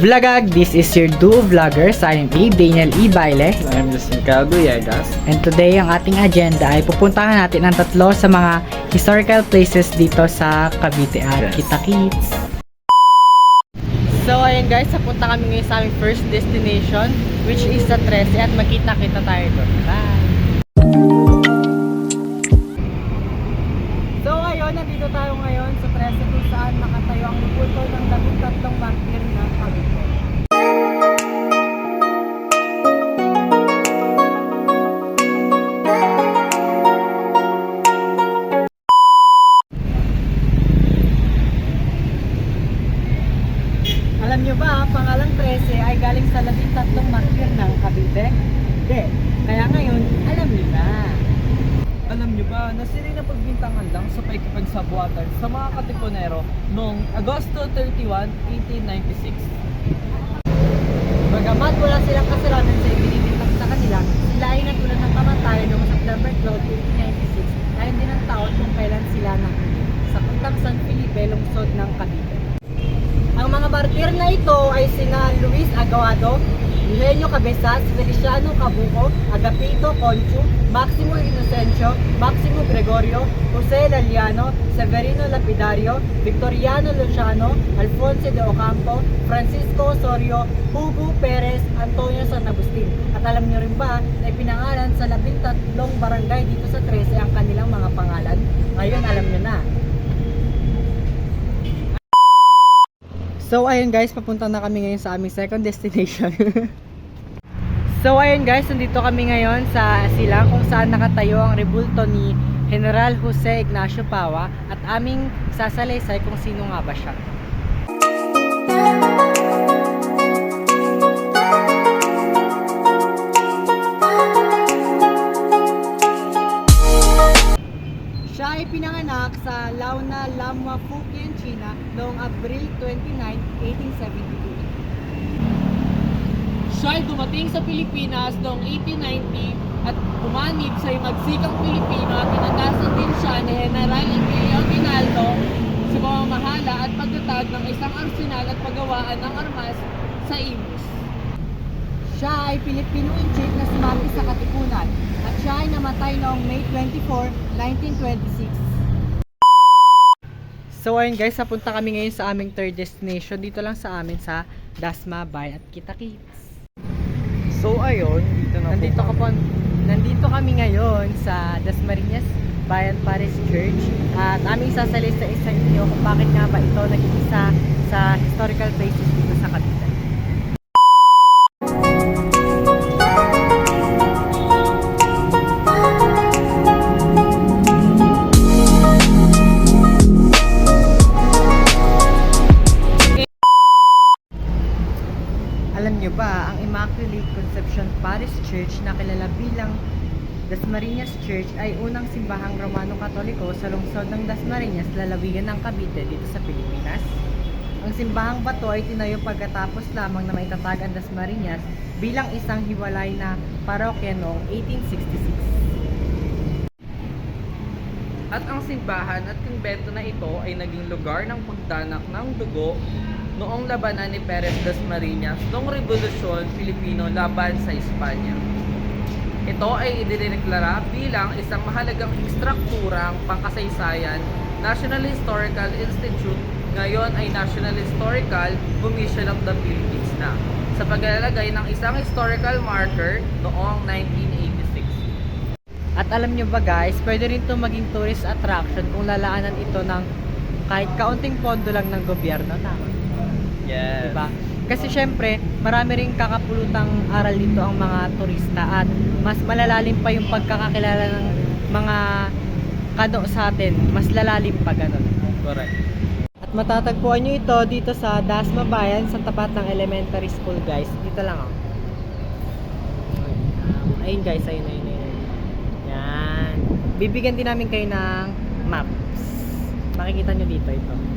Vlogag, this is your duo vloggers. I am A. Daniel E. Baile. I'm Justin Caldo Yegas. And today, ang ating agenda ay pupuntahan natin ang tatlo sa mga historical places dito sa Cavite at Yes. Kita Kids. So ayun guys, napunta kami ngayon sa aming first destination, which is sa 13, at magkita-kita tayo doon. Bye! So ayun, nandito tayo ngayon sa 13 kung saan nakatayo ang buto ng 13 martir ng Cavite. Alam nyo ba, pangalang 13 ay galing sa 13 martir ng Cavite? Hindi. Kaya ngayon, alam nyo na. Alam nyo ba na sila na pagbintangan lang sa pakikipagsabuatan sa mga Katipunero noong Agosto 31, 1896? Bagamat wala silang kasalanan sa ibinibintang sa kanila, sila ay natulan ng kamatayan noong September 12, 1896, ayon din ang taon kung kailan sila nahuli sa Puntang San Felipe, lungsod ng Cavite. Ang mga martir na ito ay sina Luis Aguado, Eugenio Cabezas, Feliciano Cabuco, Agapito Conchu, Maximo Inocencio, Maximo Gregorio, Jose Laliano, Severino Lapidario, Victoriano Luciano, Alfonso de Ocampo, Francisco Osorio, Hugo Perez, Antonio San Agustin. At alam nyo rin ba na ipinangalan sa 13 barangay dito sa 13 ang kanilang mga pangalan? Ngayon alam nyo na. So ayun guys, papunta na kami ngayon sa aming second destination. So ayun guys, nandito kami ngayon sa Silang kung saan nakatayo ang rebulto ni General Jose Ignacio Paua at aming sasalaysay kung sino nga ba siya. Siya ay pinanganak sa Launa, Lamua, Fukien, China noong Abril 29, 1872. Siya ay dumating sa Pilipinas noong 1890 at pumanib sa magsikang Pilipino at tinagasan din siya ni General Emilio Aguinaldo sa pamamahala at pagtatag ng isang arsenal at paggawaan ng armas sa Imus. Siya ay Pilipino in chief na sumagi sa Katipunan at siya ay namatay noong May 24, 1926. So ayun guys, napunta kami ngayon sa aming third destination dito lang sa amin sa Dasma Bayan at Kita Kids. So ayun, Nandito kami ngayon sa Dasmariñas Bayan Paris Church at aming sasalita sa inyo kung bakit nga ba ito naging isa sa historical places dito sa Cavite. Alam nyo ba, ang Immaculate Conception Parish Church na kilala bilang Dasmariñas Church ay unang simbahang Romano-Katoliko sa lungsod ng Dasmariñas, lalawigan ng Cavite dito sa Pilipinas. Ang simbahang bato ay tinayo pagkatapos lamang na maitatag ang Dasmariñas bilang isang hiwalay na parokya noong 1866. At ang simbahan at kumbento na ito ay naging lugar ng pagdanak ng dugo noong labanan ni Perez Dasmariñas noong Revolusyon Pilipino laban sa Espanya. Ito ay idineklara bilang isang mahalagang ekstrukturang pangkasaysayan, National Historical Institute, ngayon ay National Historical Commission of the Philippines na, sa paglalagay ng isang historical marker noong 1986. At alam nyo ba guys, pwede rin ito maging tourist attraction kung lalaanan ito ng kahit kaunting pondo lang ng gobyerno. Tama? Yes. Diba? Kasi syempre, marami ring kakapulutang aral dito ang mga turista at mas malalalim pa yung pagkakakilala ng mga kano sa atin. Mas lalalim pa ganun. Correct. At matatagpuan nyo ito dito sa Dasma Bayan sa tapat ng elementary school guys. Dito lang ayun guys, ayun. Yan. Bibigyan din namin kayo ng maps. Makikita nyo dito ito.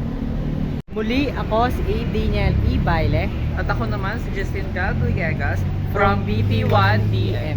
Muli, ako si A. Daniel E. Baile At ako naman si Justin Caldo Yegas from BP1DM.